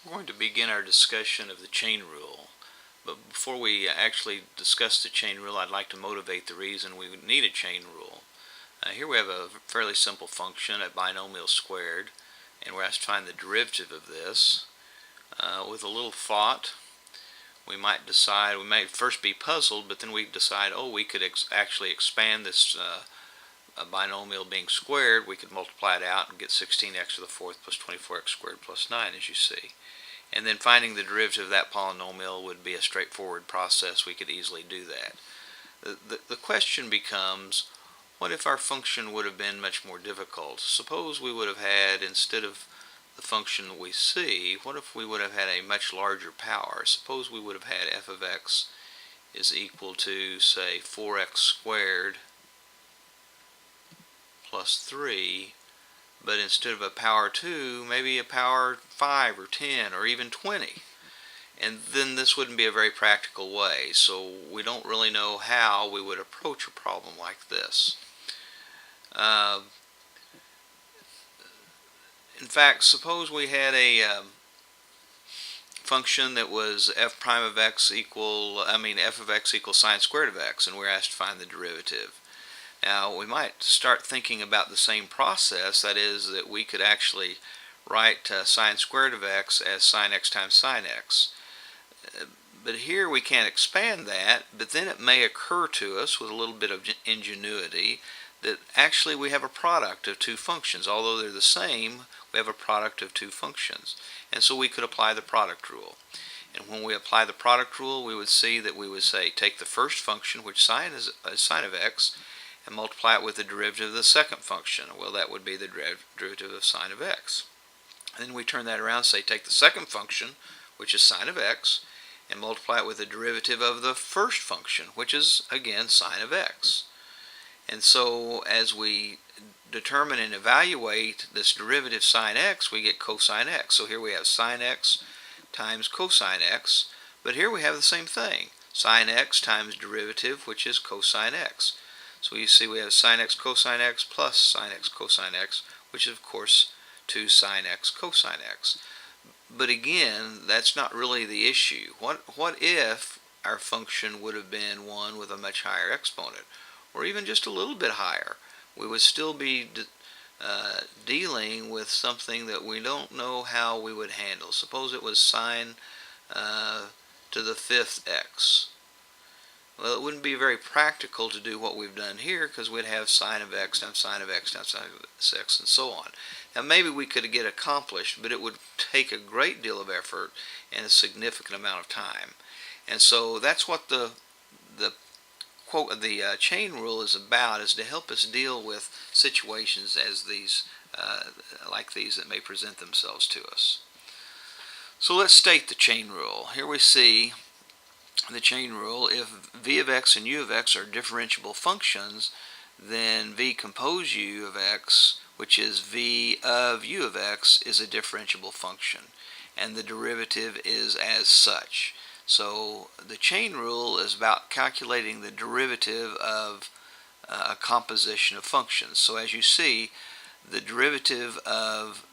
We're going to begin our discussion of the chain rule. But before we actually discuss the chain rule, I'd like to motivate the reason we need a chain rule. Here we have a fairly simple function, a binomial squared, and we're asked to find the derivative of this. With a little thought, we might first be puzzled, but then we decide, we could actually expand this binomial being squared. We could multiply it out and get 16x to the fourth plus 24x squared plus 9, as you see. And then finding the derivative of that polynomial would be a straightforward process. We could easily do that. The question becomes, what if our function would have been much more difficult? Suppose we would have had, instead of the function that we see, what if we would have had a much larger power? Suppose we would have had f of x is equal to, say, 4x squared plus 3, but instead of a power 2, maybe a power 5 or 10 or even 20. And then this wouldn't be a very practical way, so we don't really know how we would approach a problem like this. In fact, suppose we had a function that was f prime of x f of x equals sine squared of x, and we're asked to find the derivative. Now, we might start thinking about the same process, that is, that we could actually write sine squared of x as sine x times sine x. But here we can't expand that, but then it may occur to us with a little bit of ingenuity that actually we have a product of two functions. Although they're the same, we have a product of two functions. And so we could apply the product rule. And when we apply the product rule, we would see that we would say, take the first function, which sine is sine of x, and multiply it with the derivative of the second function. Well, that would be the derivative of sine of x. And then we turn that around and say, take the second function, which is sine of x, and multiply it with the derivative of the first function, which is, again, sine of x. And so as we determine and evaluate this derivative sine x, we get cosine x. So here we have sine x times cosine x, but here we have the same thing, sine x times derivative, which is cosine x. So you see we have sine x cosine x plus sine x cosine x, which is, of course, 2 sine x cosine x. But again, that's not really the issue. What if our function would have been one with a much higher exponent, or even just a little bit higher? We would still be dealing with something that we don't know how we would handle. Suppose it was sine to the fifth x. Well, it wouldn't be very practical to do what we've done here, because we'd have sine of x times sine of x times sine of x, and so on. Now, maybe we could get accomplished, but it would take a great deal of effort and a significant amount of time. And so that's what the chain rule is about, is to help us deal with situations as these, like these, that may present themselves to us. So let's state the chain rule. Here we see the chain rule. If v of x and u of x are differentiable functions, then v compose u of x, which is v of u of x, is a differentiable function, and the derivative is as such. So the chain rule is about calculating the derivative of a composition of functions. So as you see, the derivative of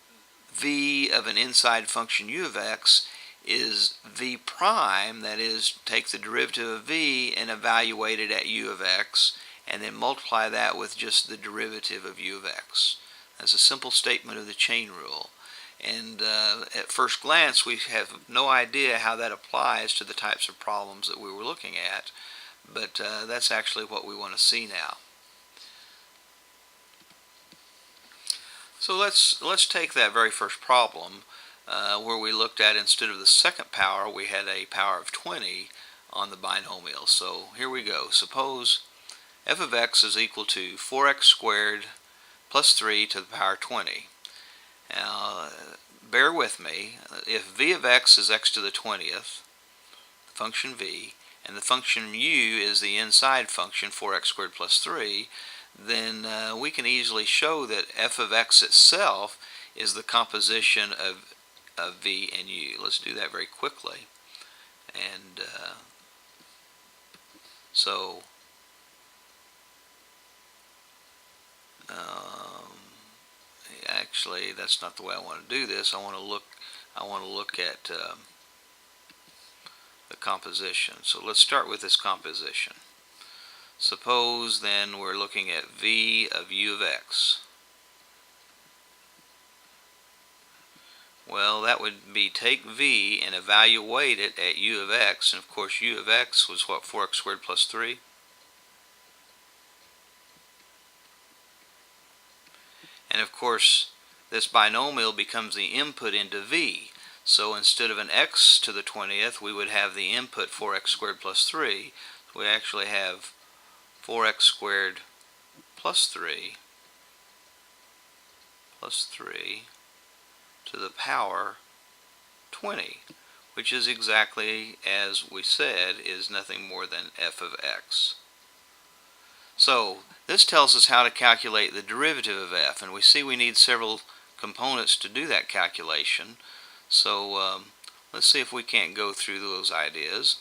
v of an inside function u of x is v prime, that is, take the derivative of v and evaluate it at u of x, and then multiply that with just the derivative of u of x. That's a simple statement of the chain rule. And at first glance, we have no idea how that applies to the types of problems that we were looking at, but that's actually what we want to see now. So let's take that very first problem, where we looked at, instead of the second power, we had a power of 20 on the binomial. So here we go. Suppose f of x is equal to 4x squared plus 3 to the power 20. Now, bear with me. If v of x is x to the 20th, the function v, and the function u is the inside function 4x squared plus 3, then we can easily show that f of x itself is the composition of v and u. Let's do that very quickly. And so actually, that's not the way I want to do this. I want to look I want to look at the composition. So let's start with this composition. Suppose then we're looking at v of u of x. Well, that would be take v and evaluate it at u of x, and of course u of x was what, 4x squared plus 3? And of course this binomial becomes the input into v. So instead of an x to the 20th, we would have the input 4x squared plus 3. We actually have 4x squared plus 3 to the power 20, which is exactly as we said is nothing more than f of x. So this tells us how to calculate the derivative of f, and we see we need several components to do that calculation. So let's see if we can't go through those ideas.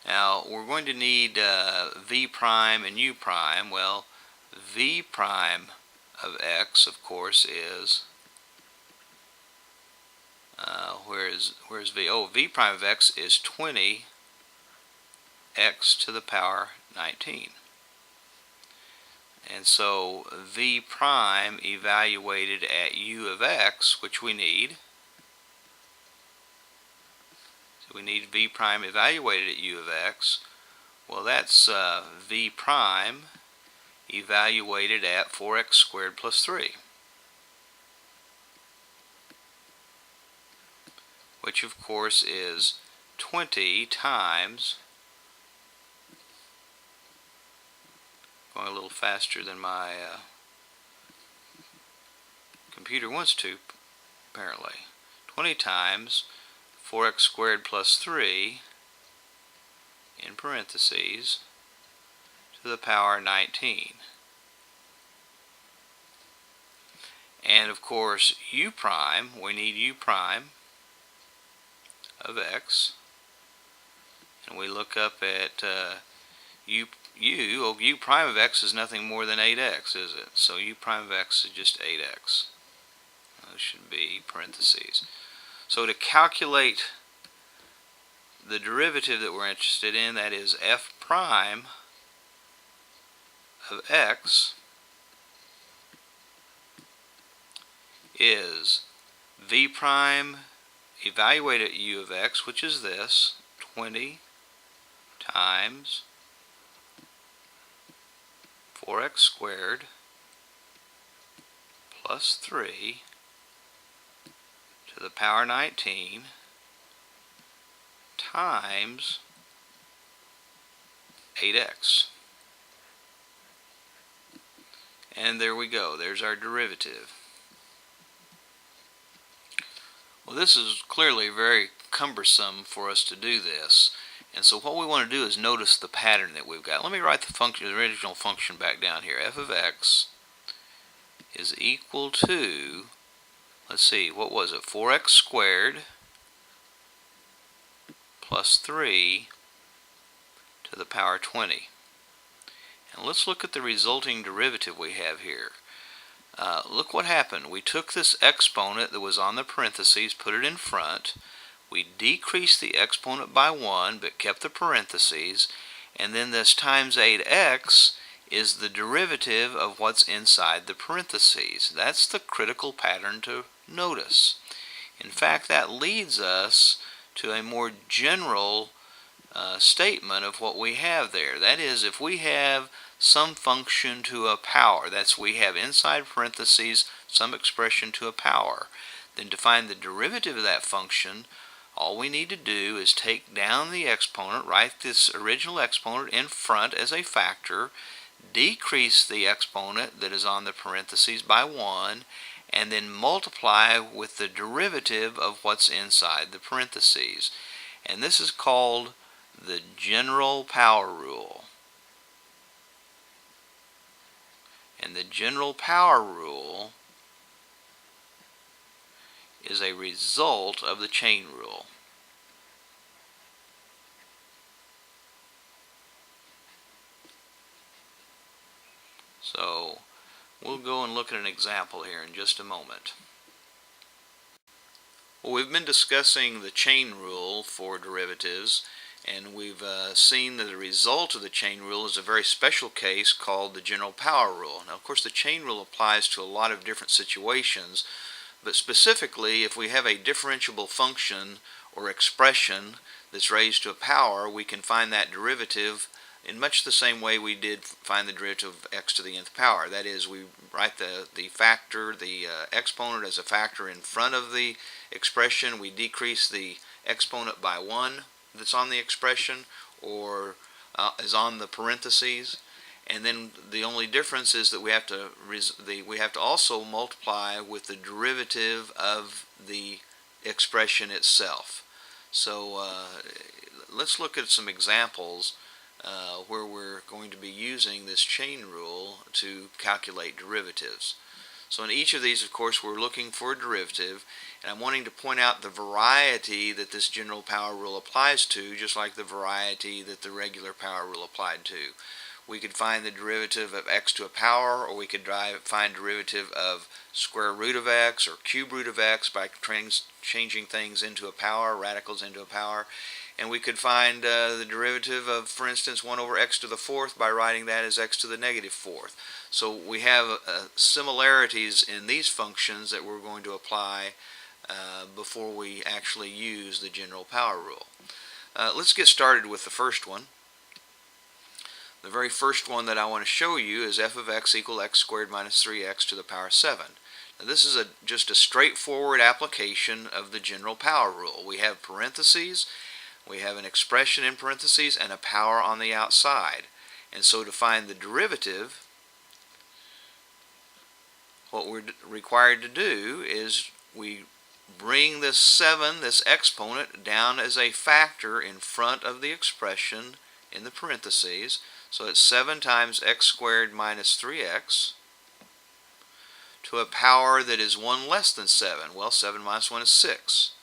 Now we're going to need v prime and u prime. Well, v prime of x, of course, is where's v? Oh, v prime of x is 20 x to the power 19. And so v prime evaluated at u of x, which we need. So we need v prime evaluated at u of x. Well, that's v prime evaluated at 4x squared plus 3. Which of course is 20 times, going a little faster than my computer wants to, apparently. 20 times 4x squared plus 3 in parentheses to the power 19. And of course u prime, we need u prime of x, and we look up at u prime of x is nothing more than 8x, is it? So u prime of x is just 8x. Those should be parentheses. So to calculate the derivative that we're interested in, that is f prime of x, is v prime evaluated at u of x, which is this, 20 times 4x squared plus 3 to the power 19 times 8x. And there we go, there's our derivative. Well, this is clearly very cumbersome for us to do this, and so what we want to do is notice the pattern that we've got. Let me write the original function back down here. F of x is equal to, let's see, what was it, 4x squared plus 3 to the power 20. And let's look at the resulting derivative we have here. Look what happened. We took this exponent that was on the parentheses, put it in front. We decreased the exponent by 1, but kept the parentheses. And then this times 8x is the derivative of what's inside the parentheses. That's the critical pattern to notice. In fact, that leads us to a more general statement of what we have there. That is, if we have some function to a power, that's we have inside parentheses some expression to a power, then to find the derivative of that function, all we need to do is take down the exponent, write this original exponent in front as a factor, decrease the exponent that is on the parentheses by 1, and then multiply with the derivative of what's inside the parentheses. And this is called the general power rule. And the general power rule is a result of the chain rule. So we'll go and look at an example here in just a moment. Well, we've been discussing the chain rule for derivatives, and we've seen that the result of the chain rule is a very special case called the general power rule. Now, of course, the chain rule applies to a lot of different situations, but specifically, if we have a differentiable function or expression that's raised to a power, we can find that derivative in much the same way we did find the derivative of x to the nth power. That is, we write the factor, the exponent as a factor in front of the expression. We decrease the exponent by 1 that's on the expression or is on the parentheses. And then the only difference is that we have to also multiply with the derivative of the expression itself. So let's look at some examples where we're going to be using this chain rule to calculate derivatives. So in each of these, of course, we're looking for a derivative, and I'm wanting to point out the variety that this general power rule applies to, just like the variety that the regular power rule applied to. We could find the derivative of x to a power, or we could find derivative of square root of x or cube root of x by changing things into a power, radicals into a power. And we could find the derivative of, for instance, 1 over x to the 4th by writing that as x to the negative 4th. So we have similarities in these functions that we're going to apply before we actually use the general power rule. Let's get started with the first one. The very first one that I want to show you is f of x equal x squared minus 3x to the power 7. Now this is just a straightforward application of the general power rule. We have parentheses, we have an expression in parentheses, and a power on the outside. And so to find the derivative, what we're required to do is we bring this 7, this exponent, down as a factor in front of the expression in the parentheses. So it's 7 times x squared minus 3x to a power that is 1 less than 7. Well, 7 minus 1 is 6.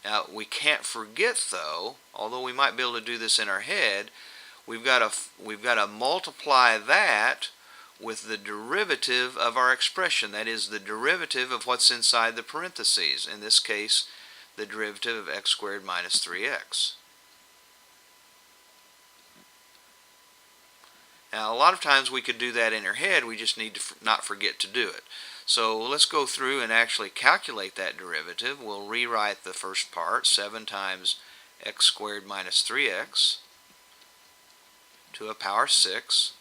Now, we can't forget, though, although we might be able to do this in our head, we've got to multiply that with the derivative of our expression. That is, the derivative of what's inside the parentheses. In this case, the derivative of x squared minus 3x. Now, a lot of times we could do that in our head, we just need to not forget to do it. So let's go through and actually calculate that derivative. We'll rewrite the first part, 7 times x squared minus 3x to a power 6.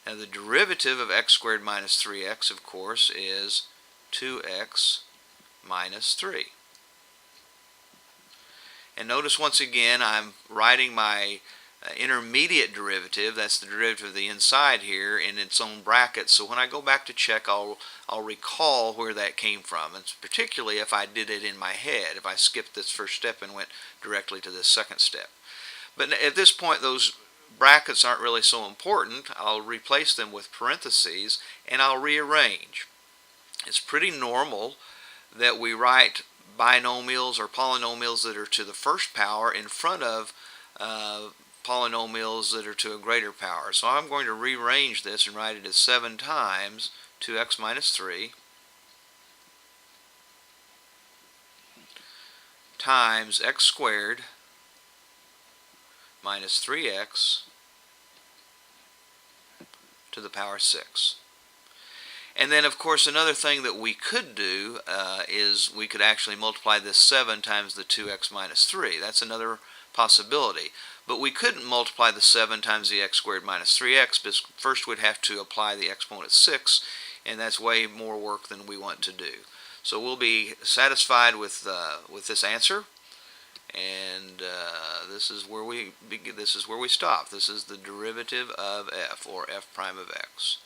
Now the derivative of x squared minus 3x, of course, is 2x minus 3. And notice once again I'm writing my intermediate derivative, that's the derivative of the inside here, in its own brackets. So when I go back to check, I'll recall where that came from. And particularly if I did it in my head, if I skipped this first step and went directly to this second step. But at this point, those brackets aren't really so important. I'll replace them with parentheses and I'll rearrange. It's pretty normal that we write binomials or polynomials that are to the first power in front of polynomials that are to a greater power. So I'm going to rearrange this and write it as 7 times 2x minus 3 times x squared minus 3x to the power 6. And then, of course, another thing that we could do is we could actually multiply this 7 times the 2x minus 3. That's another possibility. But we couldn't multiply the 7 times the x squared minus 3x, because first we'd have to apply the exponent 6, and that's way more work than we want to do. So we'll be satisfied with this answer, and this is where we begin. This is where we stop. This is the derivative of f, or f prime of x.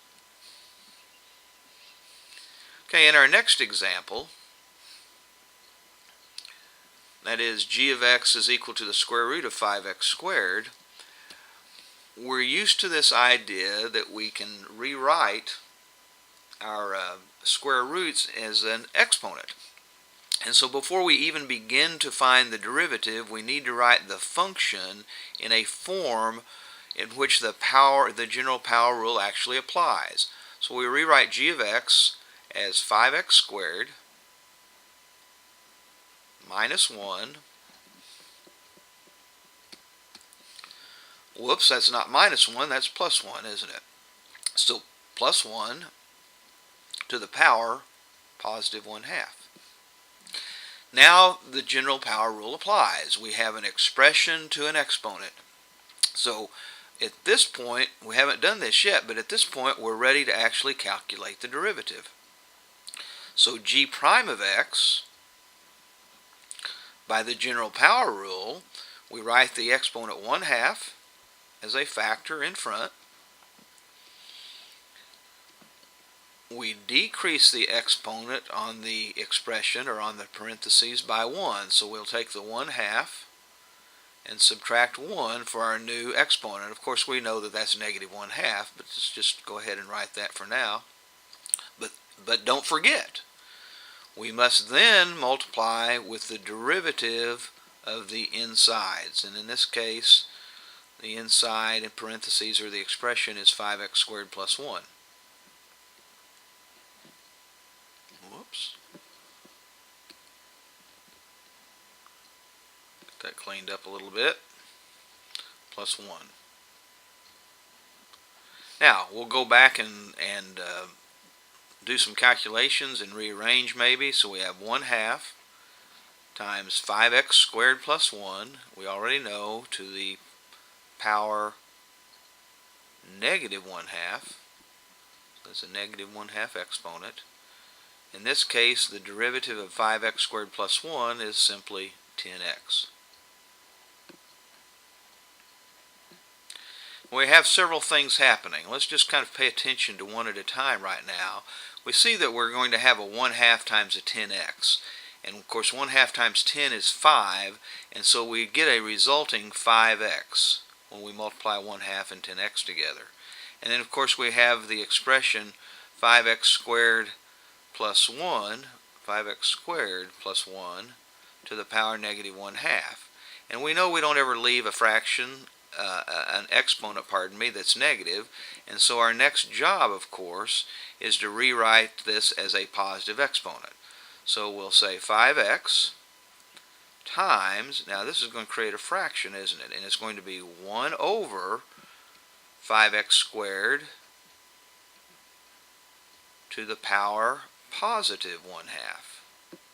Okay, in our next example, that is g of x is equal to the square root of 5x squared, we're used to this idea that we can rewrite our square roots as an exponent. And so before we even begin to find the derivative, we need to write the function in a form in which the general power rule actually applies. So we rewrite g of x as 5x squared minus 1. Whoops, that's not minus 1, that's plus 1, isn't it? So plus 1 to the power positive 1/2. Now the general power rule applies. We have an expression to an exponent. So at this point, we haven't done this yet, but at this point we're ready to actually calculate the derivative. So g prime of x, by the general power rule, we write the exponent 1/2 as a factor in front. We decrease the exponent on the expression, or on the parentheses, by 1. So we'll take the 1/2 and subtract 1 for our new exponent. Of course, we know that that's negative 1/2, but let's just go ahead and write that for now. But don't forget, we must then multiply with the derivative of the insides. And in this case, the inside in parentheses, or the expression, is 5x squared plus 1. Whoops. Get that cleaned up a little bit. Plus 1. Now, we'll go back and do some calculations and rearrange maybe. So we have 1/2 times 5x squared plus 1. We already know, to the power negative 1/2. That's a negative 1/2 exponent. In this case, the derivative of 5x squared plus 1 is simply 10x. We have several things happening. Let's just kind of pay attention to one at a time right now. We see that we're going to have a 1/2 times a 10x. And of course 1/2 times 10 is 5, and so we get a resulting 5x when we multiply 1/2 and 10x together. And then of course we have the expression 5x squared plus 1, 5x squared plus 1 to the power negative 1/2. And we know we don't ever leave a fraction, an exponent, that's negative, and so our next job, of course, is to rewrite this as a positive exponent. So we'll say 5x times, now this is going to create a fraction, isn't it? And it's going to be 1 over 5x squared to the power positive 1/2.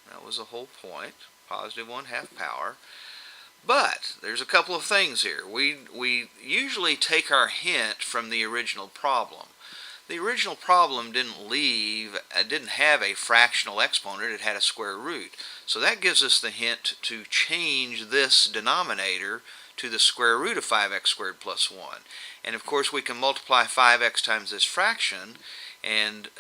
That was the whole point, positive 1/2 power. But there's a couple of things here. We usually take our hint from the original problem. The original problem didn't have a fractional exponent, it had a square root. So that gives us the hint to change this denominator to the square root of 5x squared plus 1. And of course we can multiply 5x times this fraction, and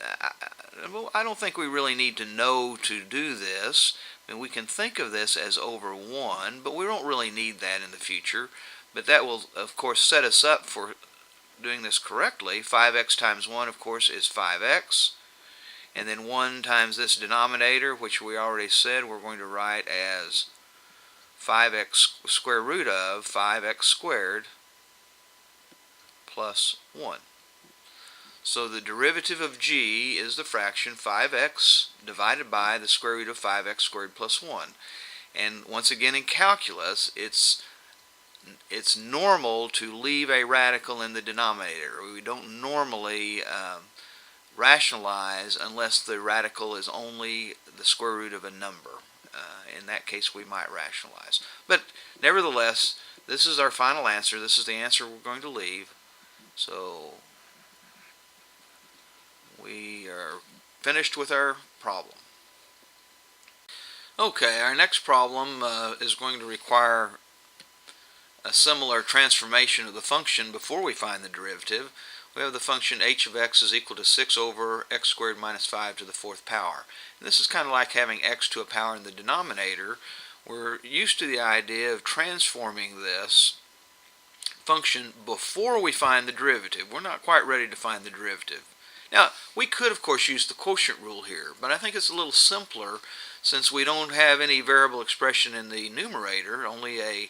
I don't think we really need to know to do this. I mean, we can think of this as over 1, but we don't really need that in the future. But that will, of course, set us up for doing this correctly. 5x times 1, of course, is 5x. And then 1 times this denominator, which we already said we're going to write as 5x square root of 5x squared plus 1. So the derivative of g is the fraction 5x divided by the square root of 5x squared plus 1. And once again, in calculus, it's normal to leave a radical in the denominator. We don't normally rationalize unless the radical is only the square root of a number. In that case, we might rationalize. But nevertheless, this is our final answer. This is the answer we're going to leave. So we are finished with our problem. Okay, our next problem is going to require a similar transformation of the function before we find the derivative. We have the function h of x is equal to 6 over x squared minus 5 to the 4th power. And this is kind of like having x to a power in the denominator. We're used to the idea of transforming this function before we find the derivative. We're not quite ready to find the derivative. Now, we could, of course, use the quotient rule here, but I think it's a little simpler since we don't have any variable expression in the numerator, only a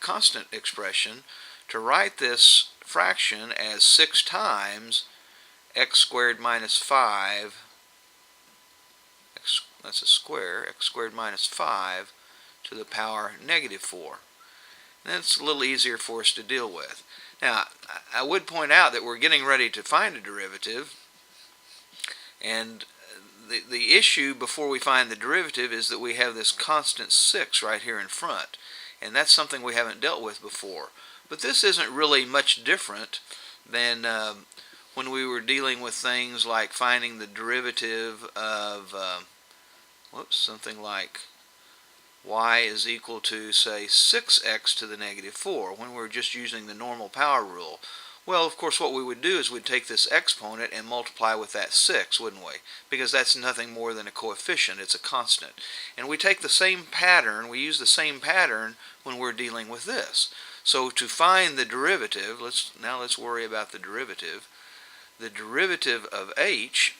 constant expression, to write this fraction as 6 times x squared minus 5, that's a square, x squared minus 5 to the power negative 4. And that's a little easier for us to deal with. Now, I would point out that we're getting ready to find a derivative, and the issue before we find the derivative is that we have this constant 6 right here in front, and that's something we haven't dealt with before. But this isn't really much different than when we were dealing with things like finding the derivative of something like y is equal to, say, 6x to the negative 4, when we're just using the normal power rule. Well, of course, what we would do is we'd take this exponent and multiply with that 6, wouldn't we? Because that's nothing more than a coefficient. It's a constant. And we take the same pattern, we use the same pattern when we're dealing with this. So to find the derivative, let's worry about the derivative. The derivative of h,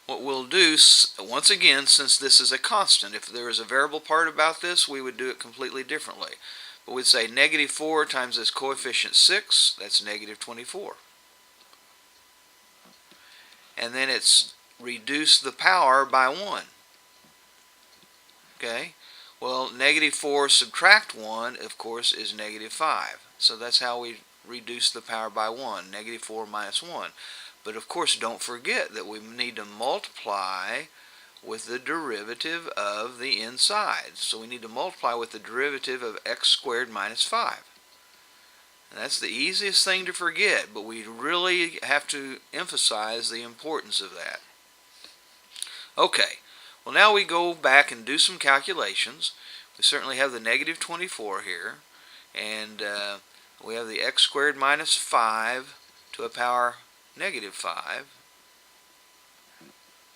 what we'll do, once again, since this is a constant, if there is a variable part about this, we would do it completely differently. But we'd say negative 4 times this coefficient 6, that's negative 24. And then it's reduce the power by 1. Okay? Well, negative 4 subtract 1, of course, is negative 5. So that's how we reduce the power by 1, negative 4 minus 1. But of course, don't forget that we need to multiply with the derivative of the inside. So we need to multiply with the derivative of x squared minus 5. And that's the easiest thing to forget, but we really have to emphasize the importance of that. Okay, well, now we go back and do some calculations. We certainly have the negative 24 here, and we have the x squared minus 5 to a power negative 5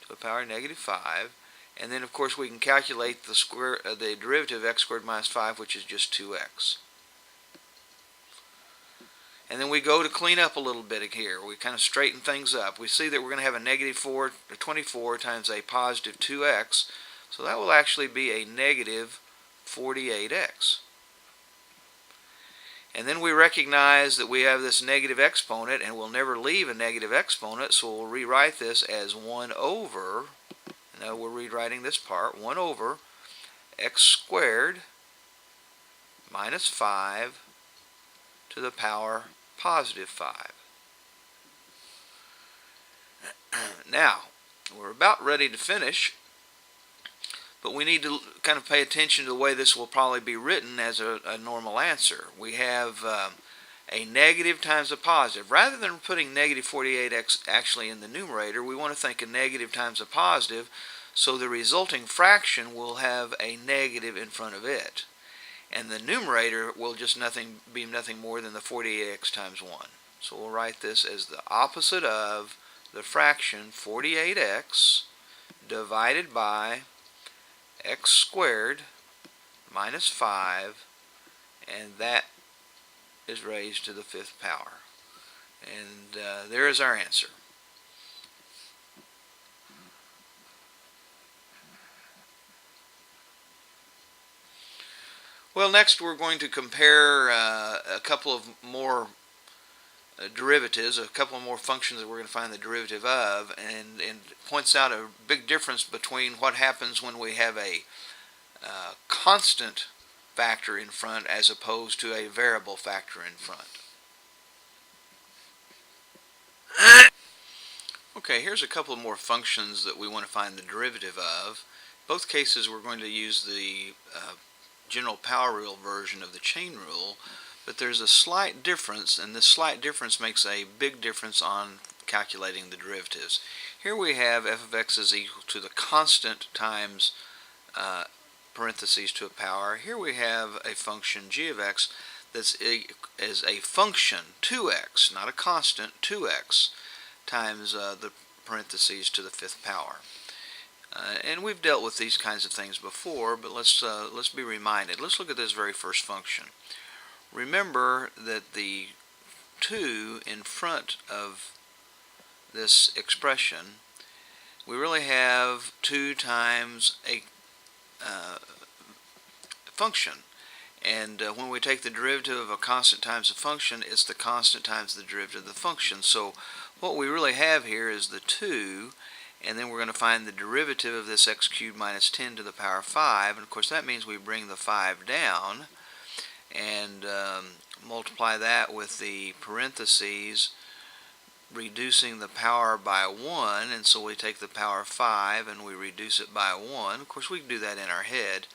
to a power negative 5, and then of course we can calculate the derivative of x squared minus 5, which is just 2x. And then we go to clean up a little bit here. We kind of straighten things up. We see that we're going to have a negative 24 times a positive 2x, so that will actually be a negative 48x. And then we recognize that we have this negative exponent, and we'll never leave a negative exponent, so we'll rewrite this as 1 over, now we're rewriting this part, 1 over x squared minus 5 to the power positive 5. Now, we're about ready to finish, but we need to kind of pay attention to the way this will probably be written as a normal answer. We have a negative times a positive. Rather than putting negative 48x actually in the numerator, we want to think a negative times a positive, so the resulting fraction will have a negative in front of it. And the numerator will just be nothing more than the 48x times 1. So we'll write this as the opposite of the fraction 48x divided by x squared minus 5, and that is raised to the 5th power. And there is our answer. Well, next we're going to compare a couple of more derivatives, a couple of more functions that we're going to find the derivative of, and points out a big difference between what happens when we have a constant factor in front as opposed to a variable factor in front. Okay, here's a couple of more functions that we want to find the derivative of. In both cases we're going to use the general power rule version of the chain rule, but there's a slight difference, and this slight difference makes a big difference on calculating the derivatives. Here we have f of x is equal to the constant times parentheses to a power. Here we have a function g of x that is a function 2x, not a constant, 2x times the parentheses to the 5th power. And we've dealt with these kinds of things before, but let's be reminded. Let's look at this very first function. Remember that the 2 in front of this expression, we really have 2 times a function. And when we take the derivative of a constant times a function, it's the constant times the derivative of the function. So what we really have here is the 2, and then we're going to find the derivative of this x cubed minus 10 to the power 5. And of course that means we bring the 5 down and multiply that with the parentheses, reducing the power by 1, and so we take the power 5 and we reduce it by 1. Of course we can do that in our head,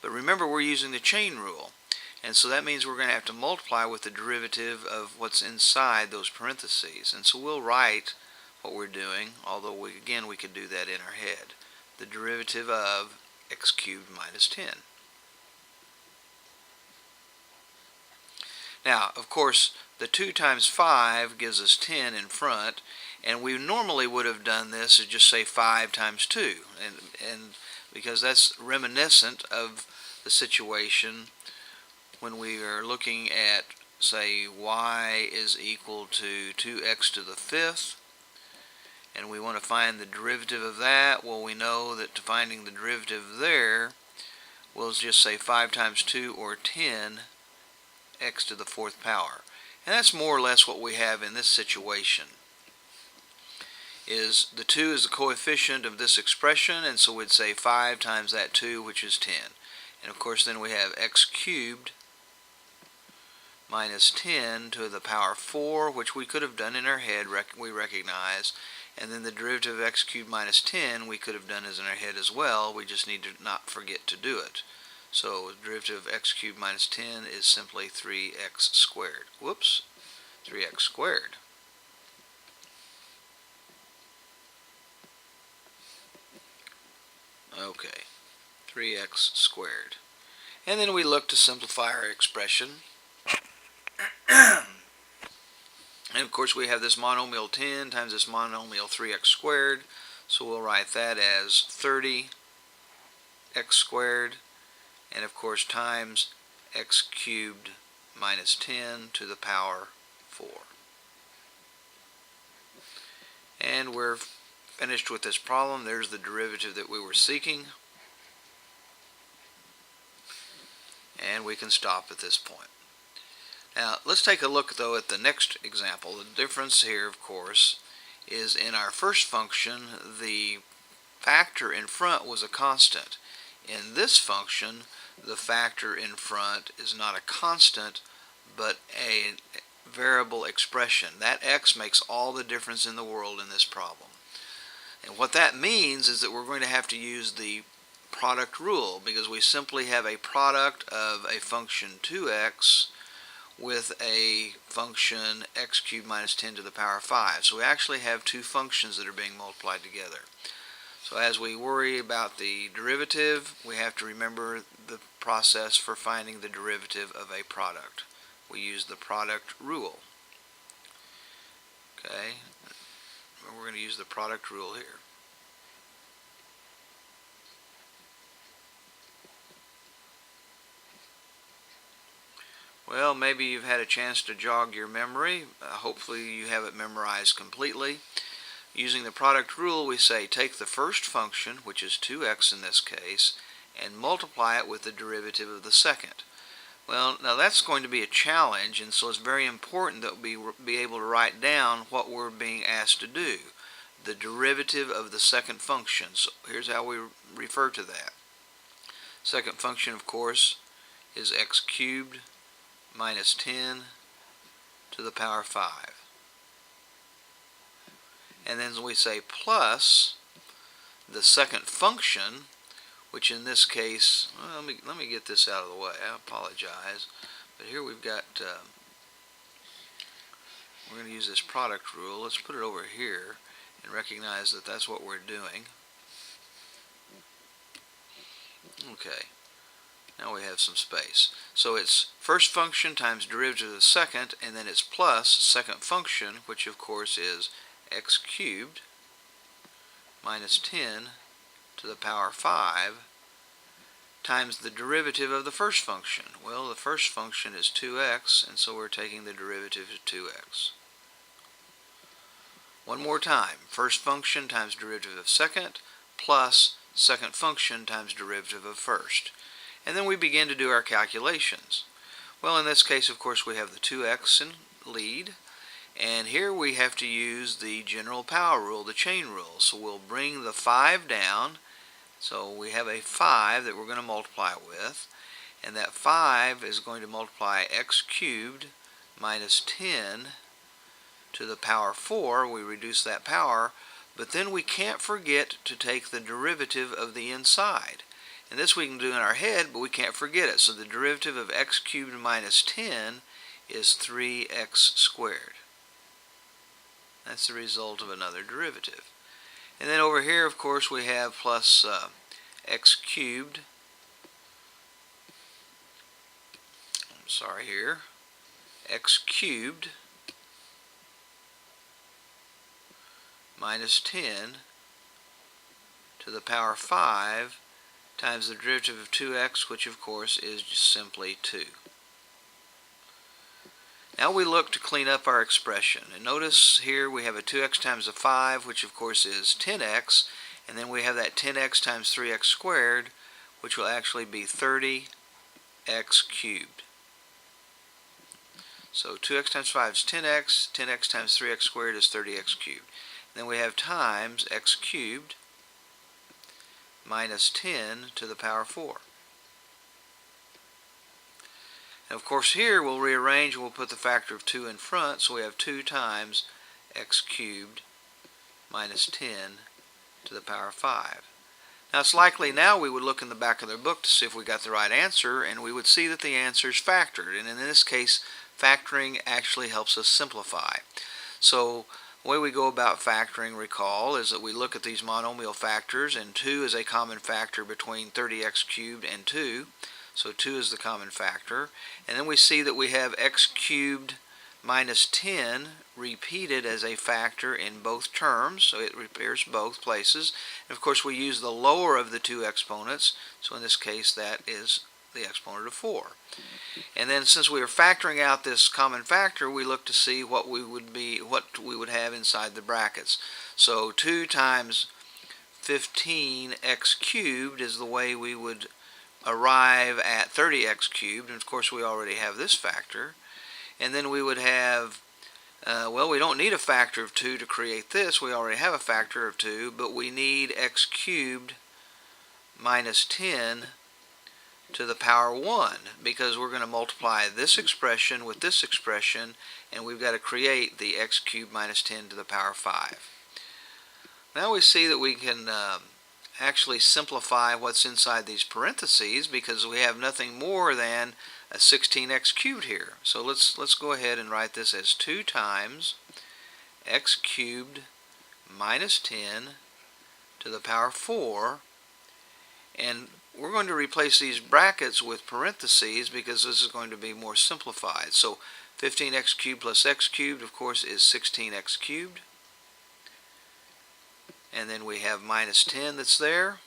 but remember we're using the chain rule, and so that means we're going to have to multiply with the derivative of what's inside those parentheses. And so we'll write what we're doing, although we could do that in our head. The derivative of x cubed minus 10. Now, of course, the 2 times 5 gives us 10 in front, and we normally would have done this as just say 5 times 2, and because that's reminiscent of the situation when we are looking at, say, y is equal to 2x to the 5th, and we want to find the derivative of that. Well, we know that finding the derivative there, we'll just say 5 times 2, or 10, x to the 4th power. And that's more or less what we have in this situation. Is the 2 is the coefficient of this expression, and so we'd say 5 times that 2, which is 10. And of course then we have x cubed minus 10 to the power 4, which we could have done in our head, we recognize. And then the derivative of x cubed minus 10 we could have done as in our head as well. We just need to not forget to do it. So the derivative of x cubed minus 10 is simply 3x squared. Whoops, 3x squared. Okay, 3x squared. And then we look to simplify our expression. And of course we have this monomial 10 times this monomial 3x squared. So we'll write that as 30x squared. And of course times x cubed minus 10 to the power 4. And we're finished with this problem. There's the derivative that we were seeking. And we can stop at this point. Now let's take a look though at the next example. The difference here, of course, is in our first function the factor in front was a constant. In this function, the factor in front is not a constant, but a variable expression. That x makes all the difference in the world in this problem. And what that means is that we're going to have to use the product rule, because we simply have a product of a function 2x with a function x cubed minus 10 to the power 5. So we actually have two functions that are being multiplied together. So as we worry about the derivative, we have to remember the process for finding the derivative of a product. We use the product rule. Okay, we're going to use the product rule here. Well, maybe you've had a chance to jog your memory. Hopefully you have it memorized completely. Using the product rule, we say take the first function, which is 2x in this case, and multiply it with the derivative of the second. Well, now that's going to be a challenge, and so it's very important that we be able to write down what we're being asked to do. The derivative of the second function. So here's how we refer to that. Second function, of course, is x cubed minus 10 to the power 5. And then we say plus the second function, which in this case, well, let me get this out of the way. I apologize, but here we've got, we're going to use this product rule. Let's put it over here and recognize that that's what we're doing. Okay, now we have some space. So it's first function times derivative of the second, and then it's plus second function, which of course is x cubed minus 10 to the power 5 times the derivative of the first function. Well, the first function is 2x, and so we're taking the derivative of 2x. One more time. First function times derivative of second plus second function times derivative of first. And then we begin to do our calculations. Well, in this case, of course, we have the 2x in lead. And here we have to use the general power rule, the chain rule. So we'll bring the 5 down. So we have a 5 that we're going to multiply with. And that 5 is going to multiply x cubed minus 10 to the power 4. We reduce that power. But then we can't forget to take the derivative of the inside. And this we can do in our head, but we can't forget it. So the derivative of x cubed minus 10 is 3x squared. That's the result of another derivative. And then over here, of course, we have plus x cubed. X cubed minus 10 to the power 5 times the derivative of 2x, which of course is just simply 2. Now we look to clean up our expression. And notice here we have a 2x times a 5, which of course is 10x, and then we have that 10x times 3x squared, which will actually be 30x cubed. So 2x times 5 is 10x, 10x times 3x squared is 30x cubed. And then we have times x cubed minus 10 to the power 4. And of course here we'll rearrange and we'll put the factor of 2 in front, so we have 2 times x cubed minus 10 to the power 5. Now it's likely now we would look in the back of their book to see if we got the right answer, and we would see that the answer is factored. And in this case, factoring actually helps us simplify. So the way we go about factoring, recall, is that we look at these monomial factors, and 2 is a common factor between 30x cubed and 2. So 2 is the common factor. And then we see that we have x cubed minus 10 repeated as a factor in both terms, so it appears both places. And of course we use the lower of the two exponents, so in this case that is the exponent of 4. And then since we are factoring out this common factor, we look to see what we would have inside the brackets. So 2 times 15x cubed is the way we would arrive at 30x cubed, and of course we already have this factor. And then we would have, well, we don't need a factor of 2 to create this, we already have a factor of 2, but we need x cubed minus 10 to the power 1, because we're going to multiply this expression with this expression, and we've got to create the x cubed minus 10 to the power 5. Now we see that we can actually simplify what's inside these parentheses, because we have nothing more than a 16x cubed here. So let's go ahead and write this as 2 times x cubed minus 10 to the power 4, and we're going to replace these brackets with parentheses because this is going to be more simplified. So 15x cubed plus x cubed, of course, is 16x cubed. And then we have minus 10 that's there.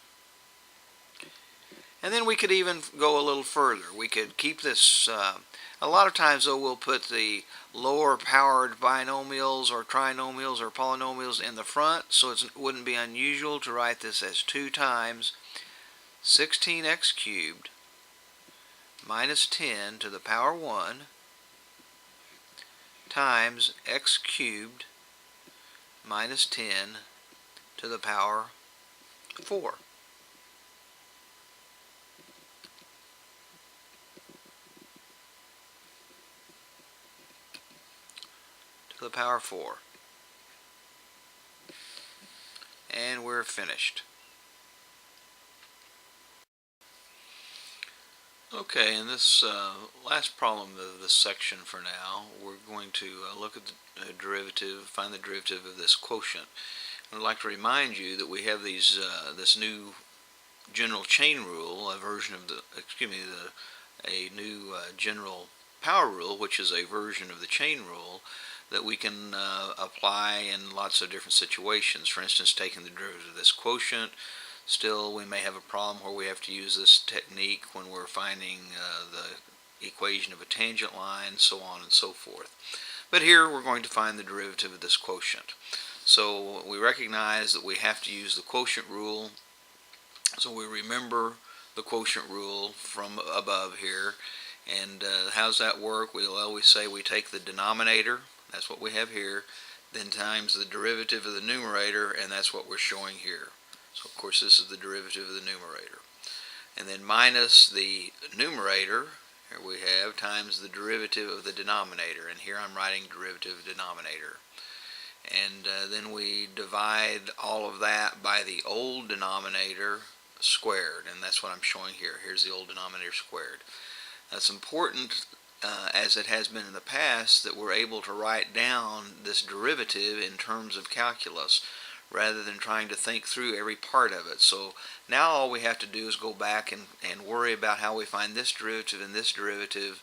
And then we could even go a little further. We could keep this, a lot of times though we'll put the lower powered binomials or trinomials or polynomials in the front, so it wouldn't be unusual to write this as 2 times 16x cubed minus 10 to the power 1 times x cubed minus 10 to the power 4. To the power 4. And we're finished. Okay, in this last problem of this section for now, we're going to look at the derivative, find the derivative of this quotient. I'd like to remind you that we have these this new general chain rule, a version of the, a new general power rule, which is a version of the chain rule that we can apply in lots of different situations. For instance, taking the derivative of this quotient. Still, we may have a problem where we have to use this technique when we're finding the equation of a tangent line, so on and so forth. But here we're going to find the derivative of this quotient. So we recognize that we have to use the quotient rule. So we remember the quotient rule from above here. And how's that work? Well, we say we take the denominator, that's what we have here, then times the derivative of the numerator, and that's what we're showing here. So of course this is the derivative of the numerator. And then minus the numerator, here we have, times the derivative of the denominator. And here I'm writing derivative of denominator. And then we divide all of that by the old denominator squared. And that's what I'm showing here. Here's the old denominator squared. That's important, as it has been in the past, that we're able to write down this derivative in terms of calculus rather than trying to think through every part of it. So now all we have to do is go back and worry about how we find this derivative and this derivative,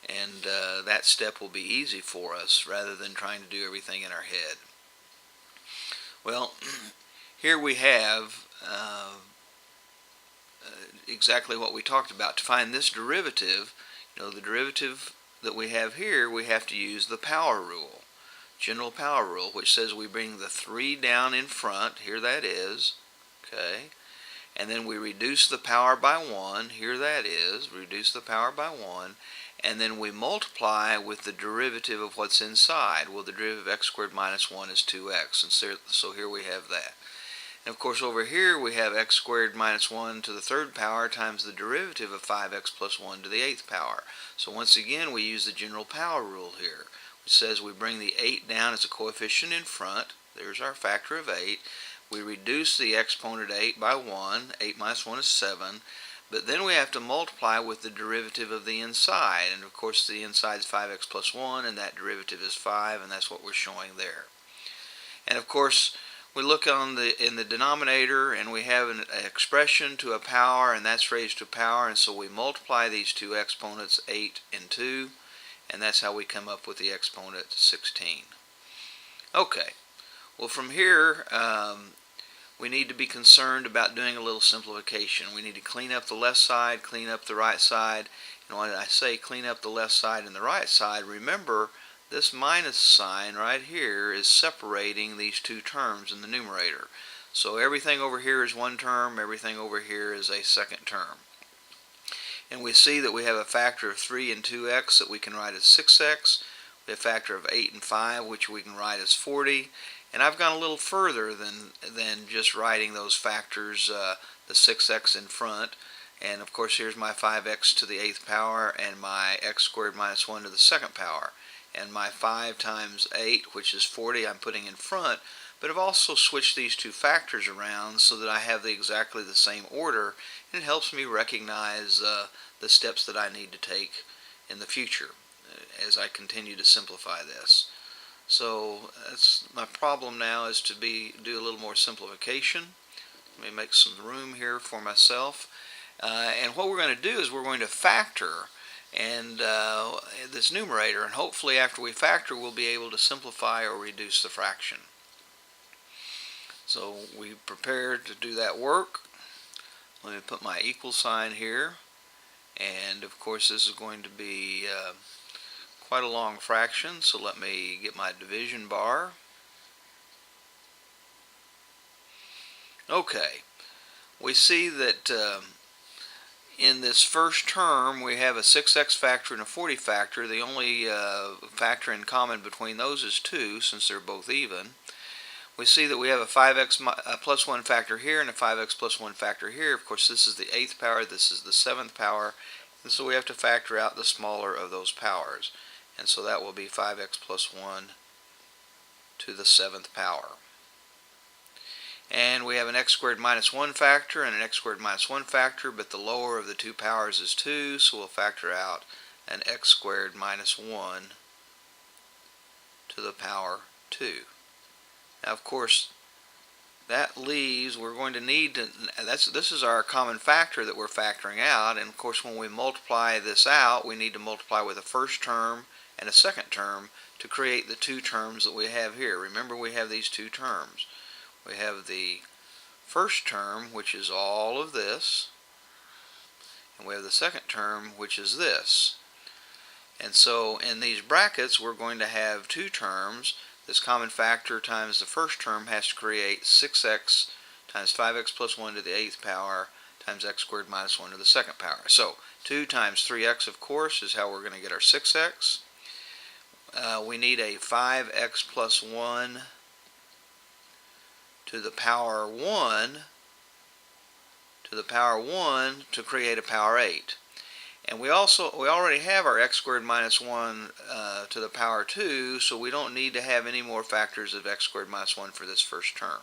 and that step will be easy for us rather than trying to do everything in our head. Well, here we have exactly what we talked about. To find this derivative, the derivative that we have here, we have to use the power rule, general power rule, which says we bring the 3 down in front, here that is, okay, and then we reduce the power by 1, here that is, reduce the power by 1, and then we multiply with the derivative of what's inside. Well, the derivative of x squared minus 1 is 2x, and so here we have that. And of course over here we have x squared minus 1 to the 3rd power times the derivative of 5x plus 1 to the 8th power. So once again we use the general power rule here, which says we bring the 8 down as a coefficient in front. There's our factor of 8. We reduce the exponent 8 by 1. 8 minus 1 is 7. But then we have to multiply with the derivative of the inside. And of course the inside is 5x plus 1, and that derivative is 5, and that's what we're showing there. And of course we look in the denominator, and we have an expression to a power, and that's raised to power, and so we multiply these two exponents, 8 and 2, and that's how we come up with the exponent 16. Okay, well from here we need to be concerned about doing a little simplification. We need to clean up the left side, clean up the right side, and when I say clean up the left side and the right side, remember this minus sign right here is separating these two terms in the numerator. So everything over here is one term, everything over here is a second term. And we see that we have a factor of 3 and 2x that we can write as 6x. We have a factor of 8 and 5, which we can write as 40. And I've gone a little further than just writing those factors, the 6x in front. And of course here's my 5x to the 8th power and my x squared minus 1 to the 2nd power. And my 5 times 8, which is 40, I'm putting in front, but I've also switched these two factors around so that I have exactly the same order, and it helps me recognize the steps that I need to take in the future as I continue to simplify this. So that's my problem now, is to do a little more simplification. Let me make some room here for myself. And what we're going to do is we're going to factor and this numerator, and hopefully after we factor we'll be able to simplify or reduce the fraction. So we prepared to do that work. Let me put my equal sign here, and of course this is going to be quite a long fraction, so let me get my division bar. Okay, we see that in this first term we have a 6x factor and a 40 factor. The only factor in common between those is 2, since they're both even. We see that we have a 5x plus 1 factor here and a 5x plus 1 factor here. Of course this is the 8th power, this is the 7th power, and so we have to factor out the smaller of those powers. And so that will be 5x plus 1 to the 7th power. And we have an x squared minus 1 factor and an x squared minus 1 factor, but the lower of the two powers is 2, so we'll factor out an x squared minus 1 to the power 2. Now of course that leaves, we're going to need to, this is our common factor that we're factoring out, and of course when we multiply this out we need to multiply with a first term and a second term to create the two terms that we have here. Remember, we have these two terms. We have the first term, which is all of this, and we have the second term, which is this. And so in these brackets we're going to have two terms. This common factor times the first term has to create 6x times 5x plus 1 to the 8th power times x squared minus 1 to the second power. So 2 times 3x, of course, is how we're going to get our 6x. We need a 5x plus 1 to the power 1 to create a power 8. And we already have our x squared minus 1 to the power 2, so we don't need to have any more factors of x squared minus 1 for this first term.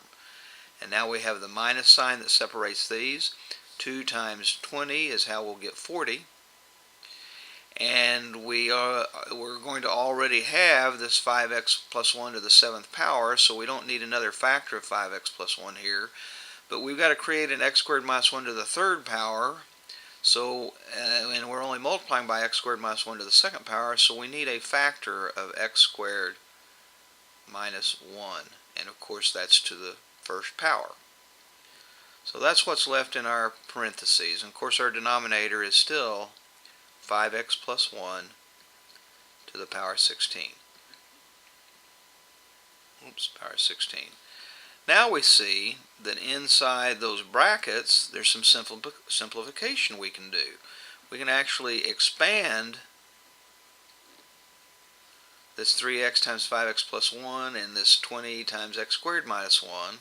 And now we have the minus sign that separates these. 2 times 20 is how we'll get 40. And we're going to already have this 5x plus 1 to the 7th power, so we don't need another factor of 5x plus 1 here. But we've got to create an x squared minus 1 to the 3rd power. So, and we're only multiplying by x squared minus 1 to the 2nd power, so we need a factor of x squared minus 1. And of course that's to the 1st power. So that's what's left in our parentheses. And of course our denominator is still 5x plus 1 to the power 16. Power 16. Now we see that inside those brackets there's some simplification we can do. We can actually expand this 3x times 5x plus 1 and this 20 times x squared minus 1.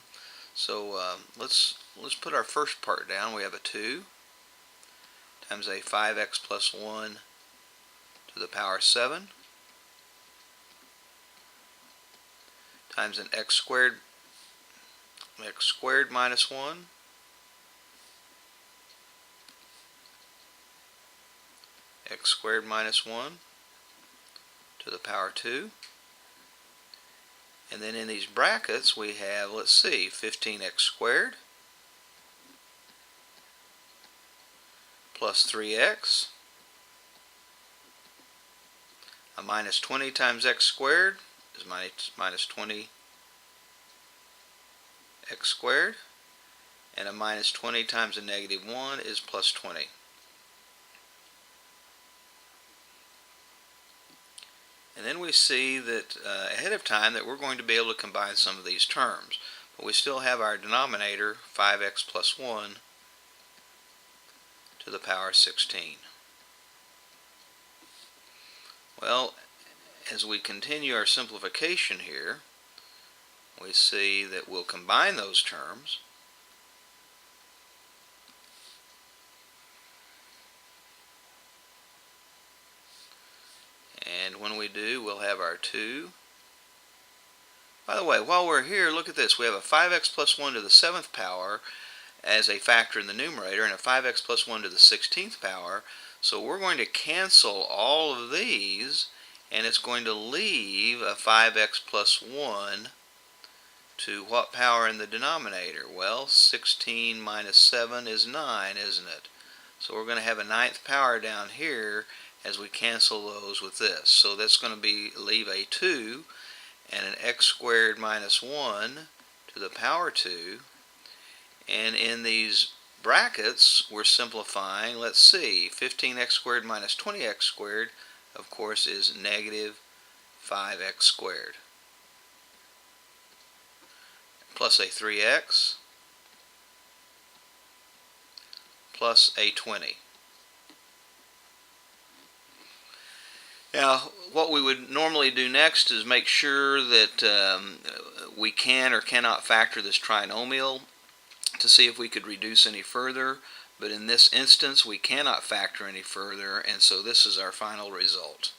So let's put our first part down. We have a 2 times a 5x plus 1 to the power 7 times an x squared minus 1 x squared minus 1 to the power 2. And then in these brackets we have, let's see, 15x squared plus 3x, a minus 20 times x squared is minus 20 x squared, and a minus 20 times a negative 1 is plus 20. And then we see that ahead of time that we're going to be able to combine some of these terms. But we still have our denominator, 5x plus 1 to the power 16. Well, as we continue our simplification here, we see that we'll combine those terms. And when we do, we'll have our 2. By the way, while we're here, look at this. We have a 5x plus 1 to the 7th power as a factor in the numerator and a 5x plus 1 to the 16th power. So we're going to cancel all of these, and it's going to leave a 5x plus 1 to what power in the denominator? Well, 16 minus 7 is 9, isn't it? So we're going to have a 9th power down here as we cancel those with this. So that's going to leave a 2 and an x squared minus 1 to the power 2. And in these brackets we're simplifying. Let's see, 15x squared minus 20x squared, of course, is negative 5x squared. Plus a 3x plus a 20. Now, what we would normally do next is make sure that we can or cannot factor this trinomial to see if we could reduce any further. But in this instance, we cannot factor any further, and so this is our final result.